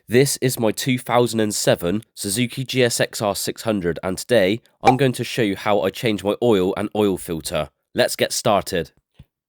This is my 2007 Suzuki GSXR 600 and today I'm going to show you how I change my oil and oil filter. Let's get started.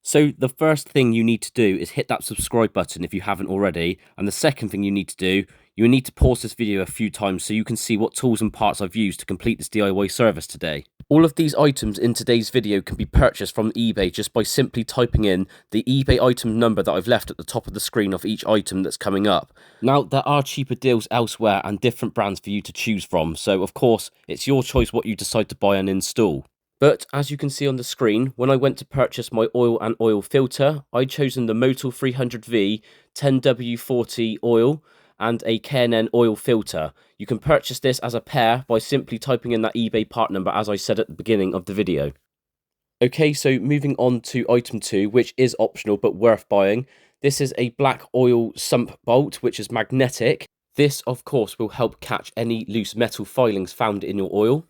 So the first thing you need to do is hit that subscribe button if you haven't already, and the second thing you need to do, you need to pause this video a few times so you can see what tools and parts I've used to complete this DIY service today. All of these items in today's video can be purchased from eBay just by simply typing in the eBay item number that I've left at the top of the screen of each item that's coming up. Now, there are cheaper deals elsewhere and different brands for you to choose from, so of course, it's your choice what you decide to buy and install. But as you can see on the screen, when I went to purchase my oil and oil filter, I'd chosen the Motul 300V 10W40 oil and a K&N oil filter. You can purchase this as a pair by simply typing in that eBay part number as I said at the beginning of the video. Okay, so moving on to item 2, which is optional but worth buying. This is a black oil sump bolt, which is magnetic. This, of course, will help catch any loose metal filings found in your oil.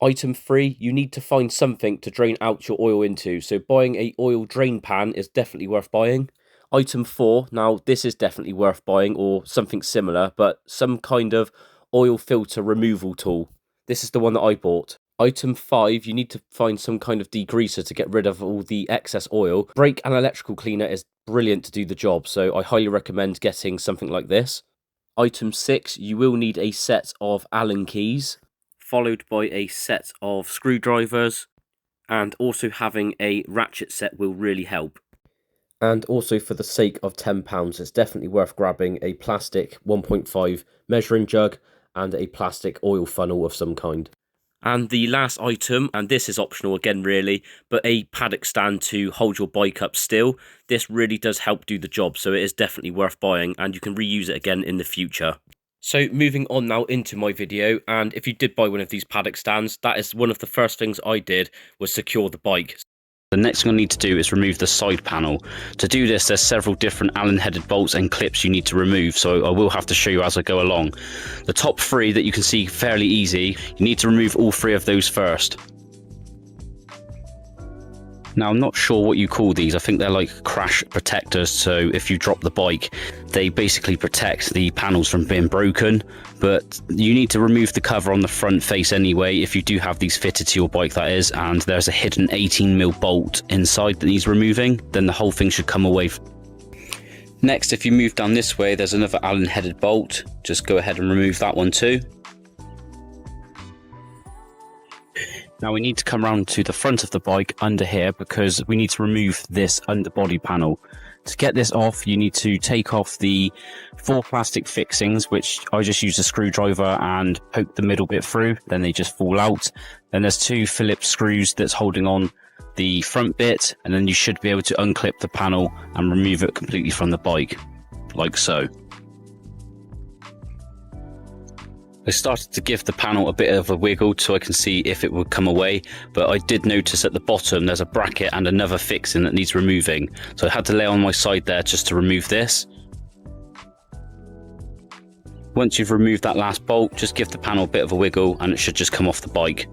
Item 3, you need to find something to drain out your oil into, so buying a oil drain pan is definitely worth buying. Item 4, now this is definitely worth buying or something similar, but some kind of oil filter removal tool. This is the one that I bought. Item 5, you need to find some kind of degreaser to get rid of all the excess oil. Brake and electrical cleaner is brilliant to do the job, so I highly recommend getting something like this. Item 6, you will need a set of Allen keys, followed by a set of screwdrivers, and also having a ratchet set will really help. And also, for the sake of £10, it's definitely worth grabbing a plastic 1.5 measuring jug and a plastic oil funnel of some kind. And the last item, and this is optional again really, but a paddock stand to hold your bike up still. This really does help do the job, so it is definitely worth buying and you can reuse it again in the future. So moving on now into my video, and if you did buy one of these paddock stands, that is one of the first things I did was secure the bike. The next thing I need to do is remove the side panel. To do this, there's several different Allen headed bolts and clips you need to remove, so I will have to show you as I go along. The top 3 that you can see fairly easy, you need to remove all 3 of those first. Now, I'm not sure what you call these. I think they're like crash protectors, so if you drop the bike, they basically protect the panels from being broken, but you need to remove the cover on the front face anyway, if you do have these fitted to your bike, that is, and there's a hidden 18mm bolt inside that needs removing, then the whole thing should come away. Next, if you move down this way, there's another Allen headed bolt. Just go ahead and remove that one too. Now we need to come around to the front of the bike under here because we need to remove this underbody panel. To get this off, you need to take off the 4 plastic fixings, which I just use a screwdriver and poke the middle bit through, then they just fall out. Then there's 2 Phillips screws that's holding on the front bit, and then you should be able to unclip the panel and remove it completely from the bike, like so. I started to give the panel a bit of a wiggle so I can see if it would come away, but I did notice at the bottom there's a bracket and another fixing that needs removing, so I had to lay on my side there just to remove this. Once you've removed that last bolt, just give the panel a bit of a wiggle and it should just come off the bike.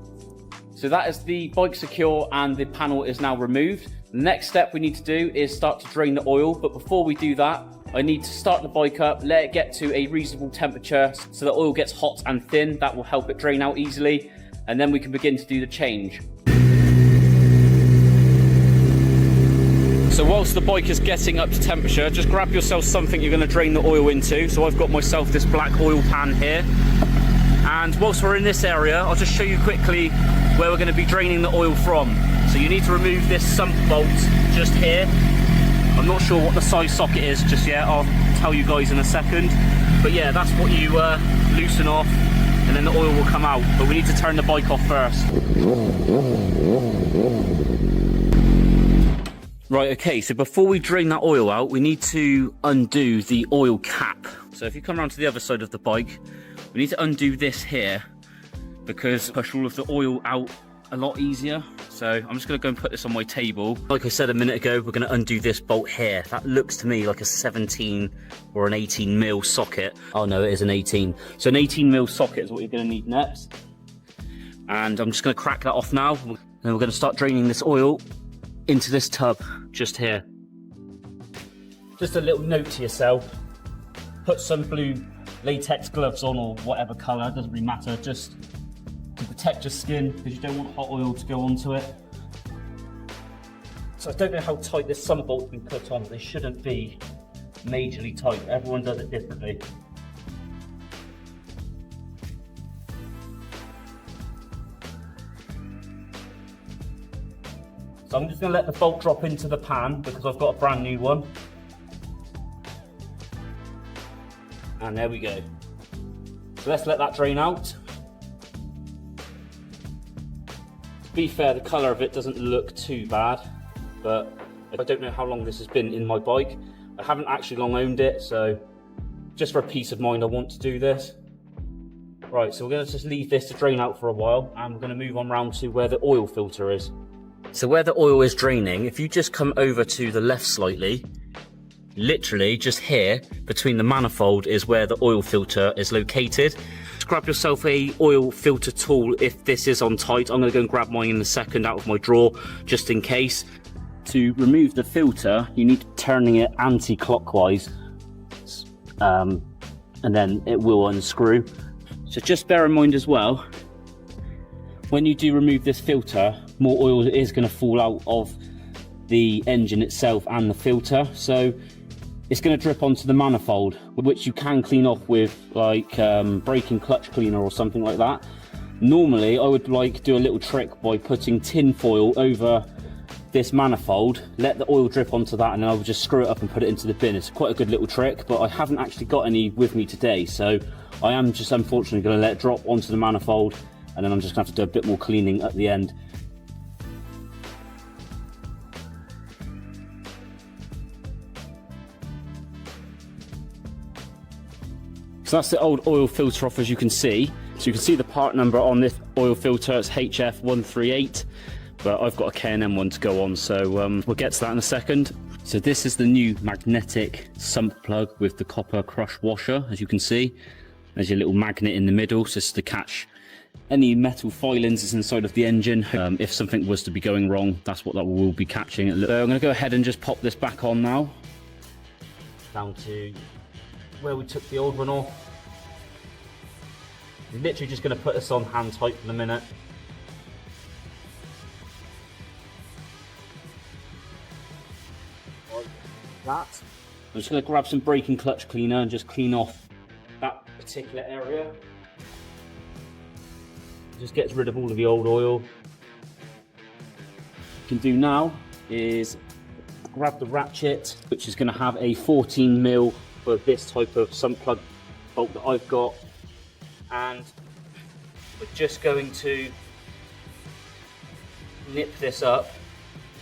So that is the bike secure and the panel is now removed. The next step we need to do is start to drain the oil, but before we do that, I need to start the bike up, let it get to a reasonable temperature so the oil gets hot and thin. That will help it drain out easily, and then we can begin to do the change. So whilst the bike is getting up to temperature, just grab yourself something you're going to drain the oil into. So I've got myself this black oil pan here. And whilst we're in this area, I'll just show you quickly where we're going to be draining the oil from. So you need to remove this sump bolt just here. I'm not sure what the size socket is just yet, I'll tell you guys in a second. But yeah, that's what you loosen off and then the oil will come out. But we need to turn the bike off first. Right, okay, so before we drain that oil out, we need to undo the oil cap. So if you come around to the other side of the bike, we need to undo this here because push all of the oil out a lot easier. So I'm just going to go and put this on my table. Like I said a minute ago, we're going to undo this bolt here. That looks to me like a 17 or an 18mm socket. Oh no, it is an 18. So an 18mm socket is what you're going to need next. And I'm just going to crack that off now. Then we're going to start draining this oil into this tub just here. Just a little note to yourself. Put some blue latex gloves on or whatever colour, doesn't really matter, just to protect your skin because you don't want hot oil to go onto it. So I don't know how tight this sump bolt's been put on, but they shouldn't be majorly tight. Everyone does it differently. So I'm just going to let the bolt drop into the pan because I've got a brand new one. And there we go. So let's let that drain out. To be fair, the colour of it doesn't look too bad, but I don't know how long this has been in my bike. I haven't actually long owned it, so just for a peace of mind I want to do this. Right, so we're going to just leave this to drain out for a while, and we're going to move on round to where the oil filter is. So where the oil is draining, if you just come over to the left slightly, literally just here between the manifold is where the oil filter is located. Just grab yourself a oil filter tool if this is on tight. I'm going to go and grab mine in a second out of my drawer just in case. To remove the filter, you need turning it anti-clockwise, and then it will unscrew. So just bear in mind as well, when you do remove this filter, more oil is going to fall out of the engine itself and the filter, so it's going to drip onto the manifold, which you can clean off with like brake and clutch cleaner or something like that. Normally I would do a little trick by putting tin foil over this manifold, let the oil drip onto that, and then I would just screw it up and put it into the bin. It's quite a good little trick, but I haven't actually got any with me today, so I am just unfortunately going to let it drop onto the manifold, and then I'm just going to have to do a bit more cleaning at the end. So that's the old oil filter off, as you can see. So you can see the part number on this oil filter, it's HF138, but I've got a K&N one to go on, so we'll get to that in a second. So this is the new magnetic sump plug with the copper crush washer, as you can see. There's your little magnet in the middle, so just to catch any metal filings that's inside of the engine. If something was to be going wrong, that's what that will be catching. So I'm going to go ahead and just pop this back on now. Down to where we took the old one off. We're literally just going to put this on hand tight for a minute. Like that. I'm just going to grab some brake and clutch cleaner and just clean off that particular area. Just gets rid of all of the old oil. What you can do now is grab the ratchet, which is going to have a 14mm for this type of sump plug bolt that I've got, and we're just going to nip this up.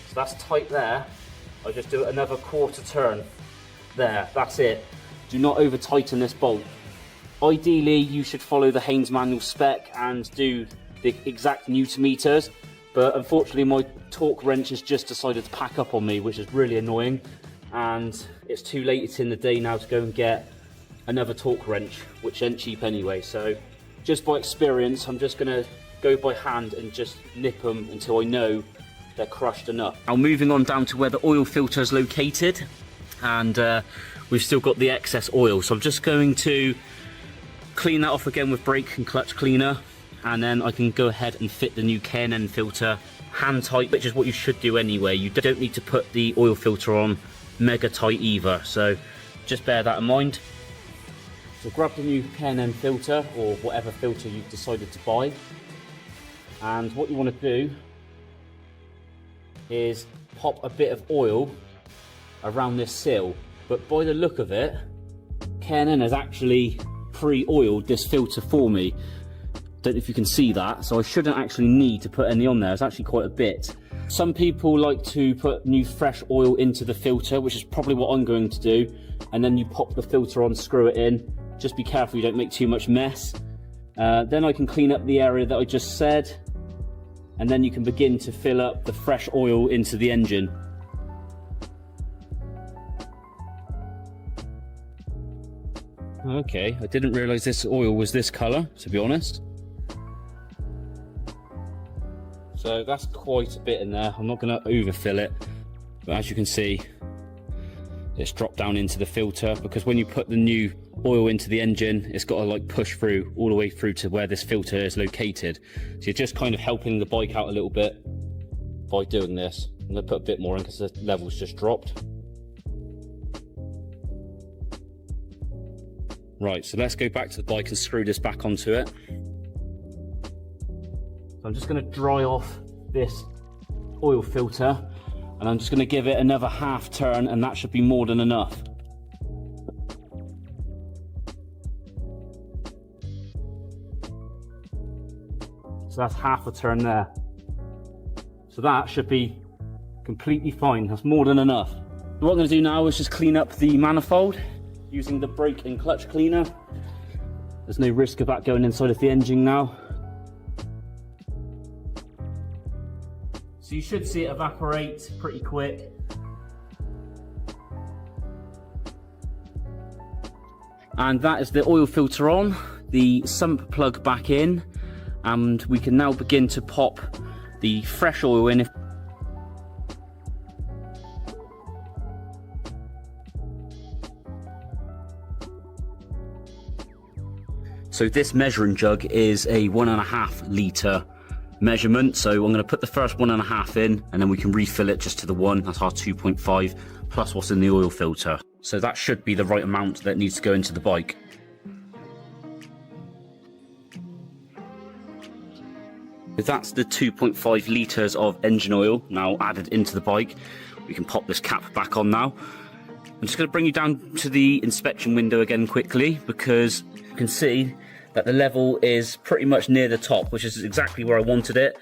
So that's tight there. I'll just do another quarter turn there. That's it. Do not over tighten this bolt. Ideally you should follow the Haynes manual spec and do the exact Newton meters, but unfortunately my torque wrench has just decided to pack up on me, which is really annoying, and it's too late. It's in the day now to go and get another torque wrench, which ain't cheap anyway. So just by experience, I'm just going to go by hand and just nip them until I know they're crushed enough. Now moving on down to where the oil filter is located, and we've still got the excess oil, so I'm just going to clean that off again with brake and clutch cleaner, and then I can go ahead and fit the new K&N filter hand tight, which is what you should do anyway. You don't need to put the oil filter on mega tight either, so just bear that in mind. So grab the new K&N filter, or whatever filter you've decided to buy, and what you want to do is pop a bit of oil around this seal, but by the look of it, K&N has actually pre-oiled this filter for me. Don't know if you can see that, so I shouldn't actually need to put any on there. It's actually quite a bit. Some people like to put new fresh oil into the filter, which is probably what I'm going to do, and then you pop the filter on, screw it in. Just be careful you don't make too much mess. Then I can clean up the area that I just said, and then you can begin to fill up the fresh oil into the engine. Okay, I didn't realise this oil was this colour, to be honest. So that's quite a bit in there. I'm not going to overfill it, but as you can see, it's dropped down into the filter, because when you put the new oil into the engine, it's got to like push through all the way through to where this filter is located. So you're just kind of helping the bike out a little bit by doing this. I'm going to put a bit more in because the level's just dropped. Right, so let's go back to the bike and screw this back onto it. So I'm just going to dry off this oil filter, and I'm just going to give it another half turn, and that should be more than enough. So that's half a turn there. So that should be completely fine. That's more than enough. So what I'm going to do now is just clean up the manifold using the brake and clutch cleaner. There's no risk of that going inside of the engine now. So you should see it evaporate pretty quick. And that is the oil filter on, the sump plug back in, and we can now begin to pop the fresh oil in. So this measuring jug is a 1.5 litre measurement. So I'm going to put the first 1.5 in, and then we can refill it just to the 1. That's our 2.5 plus what's in the oil filter. So that should be the right amount that needs to go into the bike. That's the 2.5 litres of engine oil now added into the bike. We can pop this cap back on now. I'm just going to bring you down to the inspection window again quickly, because you can see that the level is pretty much near the top, which is exactly where I wanted it.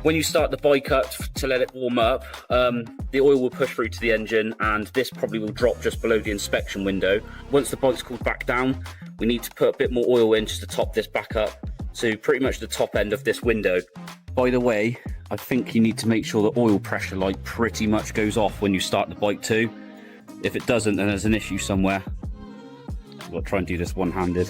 When you start the bike up to let it warm up, the oil will push through to the engine, and this probably will drop just below the inspection window. Once the bike's cooled back down, we need to put a bit more oil in just to top this back up to pretty much the top end of this window. By the way, I think you need to make sure the oil pressure light pretty much goes off when you start the bike too. If it doesn't, then there's an issue somewhere. I'll try and do this one-handed.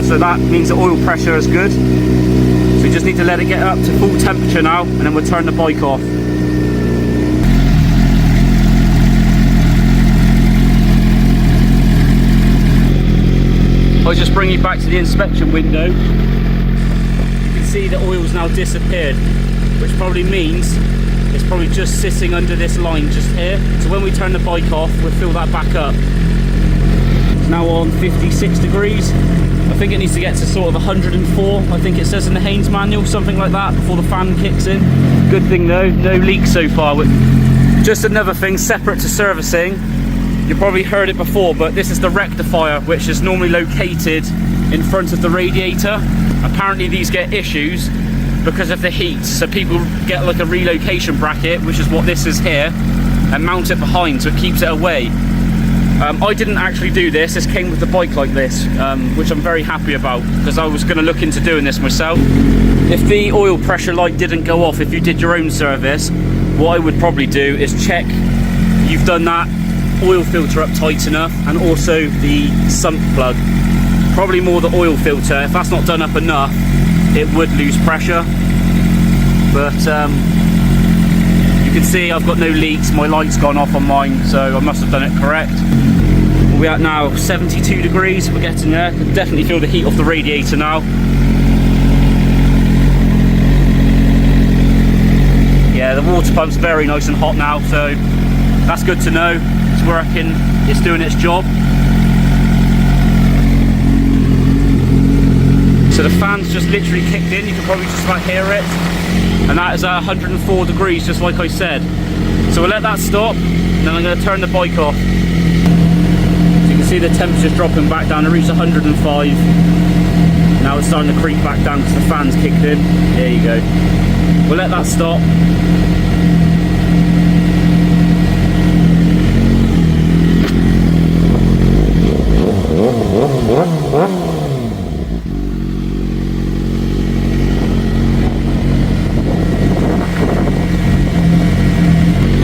So that means the oil pressure is good. So we just need to let it get up to full temperature now, and then we'll turn the bike off. I'll just bring you back to the inspection window. You can see the oil's now disappeared, which probably means it's probably just sitting under this line just here. So when we turn the bike off, we'll fill that back up. It's now on 56 degrees. I think it needs to get to sort of 104. I think it says in the Haynes manual, something like that, before the fan kicks in. Good thing though, no leaks so far. Just another thing separate to servicing. You've probably heard it before, but this is the rectifier, which is normally located in front of the radiator. Apparently these get issues because of the heat, so people get like a relocation bracket, which is what this is here, and mount it behind so it keeps it away. I didn't actually do this. This came with the bike like this, which I'm very happy about, because I was going to look into doing this myself. If the oil pressure light didn't go off, if you did your own service, what I would probably do is check you've done that oil filter up tight enough, and also the sump plug. Probably more the oil filter. If that's not done up enough, it would lose pressure. But you can see I've got no leaks. My light's gone off on mine, so I must have done it correct. We're at now 72 degrees. We're getting there. Can definitely feel the heat off the radiator now. Yeah, the water pump's very nice and hot now, so that's good to know. It's working, it's doing its job. So the fan's just literally kicked in, you can probably just about hear it. And that is at 104 degrees, just like I said. So we'll let that stop, and then I'm going to turn the bike off. So you can see the temperature's dropping back down. It reached 105. Now it's starting to creep back down because the fan's kicked in. There you go. We'll let that stop.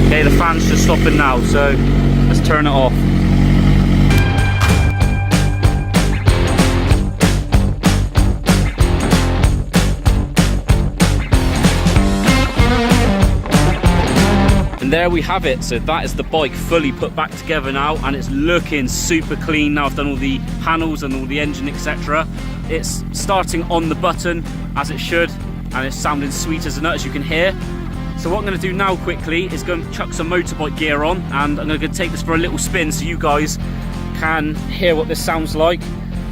Okay, the fan's just stopping now, so let's turn it off. And there we have it. So that is the bike fully put back together now, and it's looking super clean now. I've done all the panels and all the engine, etc. It's starting on the button as it should, and it's sounding sweet as a nut, as you can hear. So what I'm going to do now quickly is go and chuck some motorbike gear on, and I'm going to take this for a little spin so you guys can hear what this sounds like.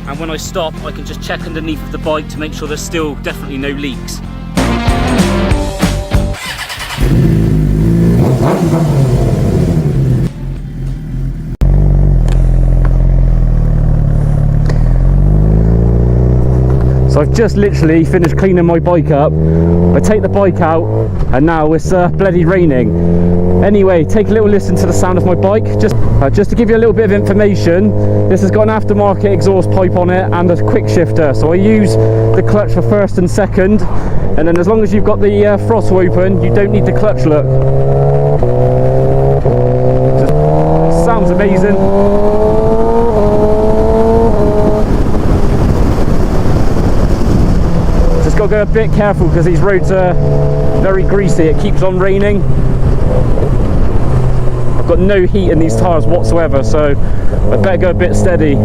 And when I stop, I can just check underneath the bike to make sure there's still definitely no leaks. So I've just literally finished cleaning my bike up. I take the bike out and now it's bloody raining. Anyway, take a little listen to the sound of my bike. Just to give you a little bit of information, this has got an aftermarket exhaust pipe on it and a quick shifter. So I use the clutch for first and second, and then as long as you've got the throttle open, you don't need the clutch look. Just sounds amazing. Got to go a bit careful because these roads are very greasy. It keeps on raining. I've got no heat in these tyres whatsoever, so I better go a bit steady.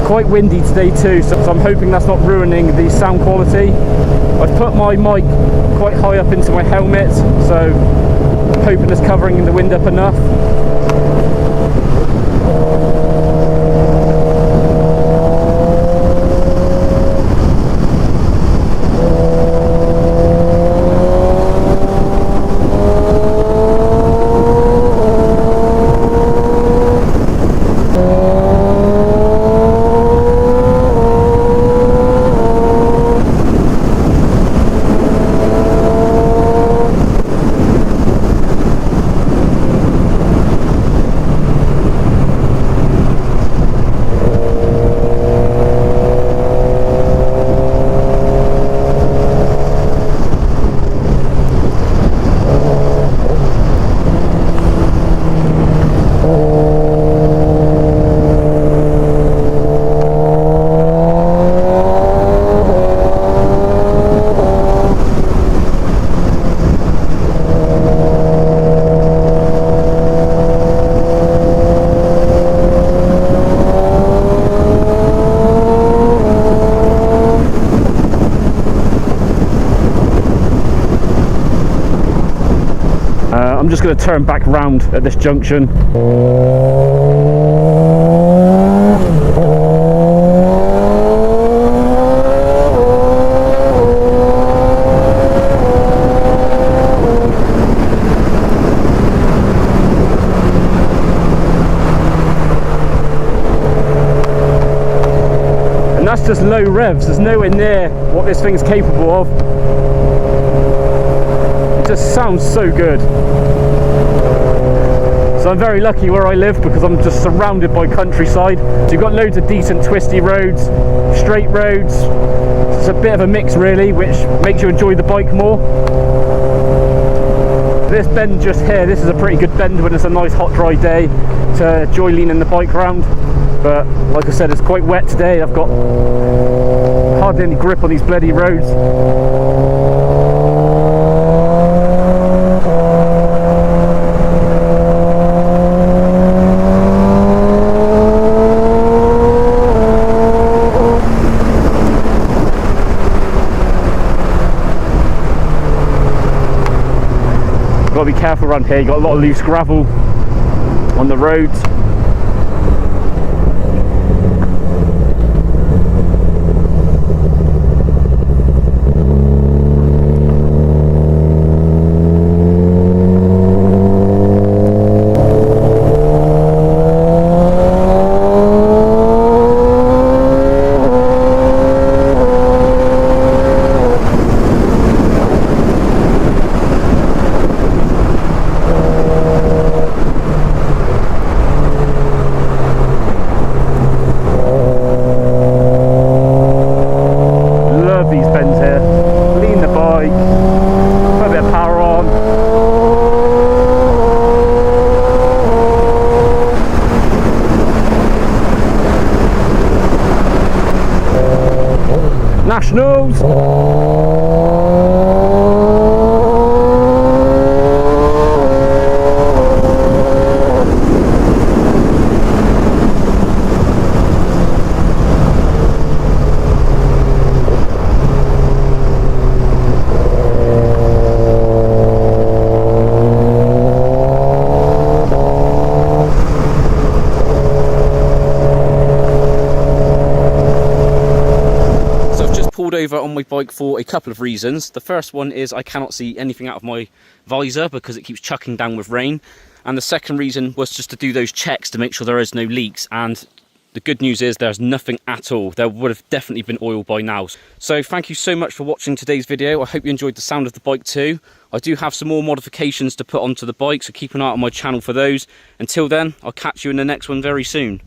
Quite windy today too, so I'm hoping that's not ruining the sound quality. I've put my mic quite high up into my helmet, so I'm hoping it's covering the wind up enough. I'm just going to turn back round at this junction. And that's just low revs. There's nowhere near what this thing's capable of. It just sounds so good. So I'm very lucky where I live because I'm just surrounded by countryside. So you've got loads of decent twisty roads, straight roads. It's a bit of a mix really, which makes you enjoy the bike more. This bend just here, this is a pretty good bend when it's a nice hot dry day to enjoy leaning the bike round. But like I said, it's quite wet today. I've got hardly any grip on these bloody roads. Got to be careful around here. You've got a lot of loose gravel on the roads. over on my bike for a couple of reasons. The first one is I cannot see anything out of my visor because it keeps chucking down with rain. And the second reason was just to do those checks to make sure there is no leaks. And the good news is there's nothing at all. There would have definitely been oil by now. So thank you so much for watching today's video. I hope you enjoyed the sound of the bike too. I do have some more modifications to put onto the bike, so keep an eye on my channel for those. Until then, I'll catch you in the next one very soon.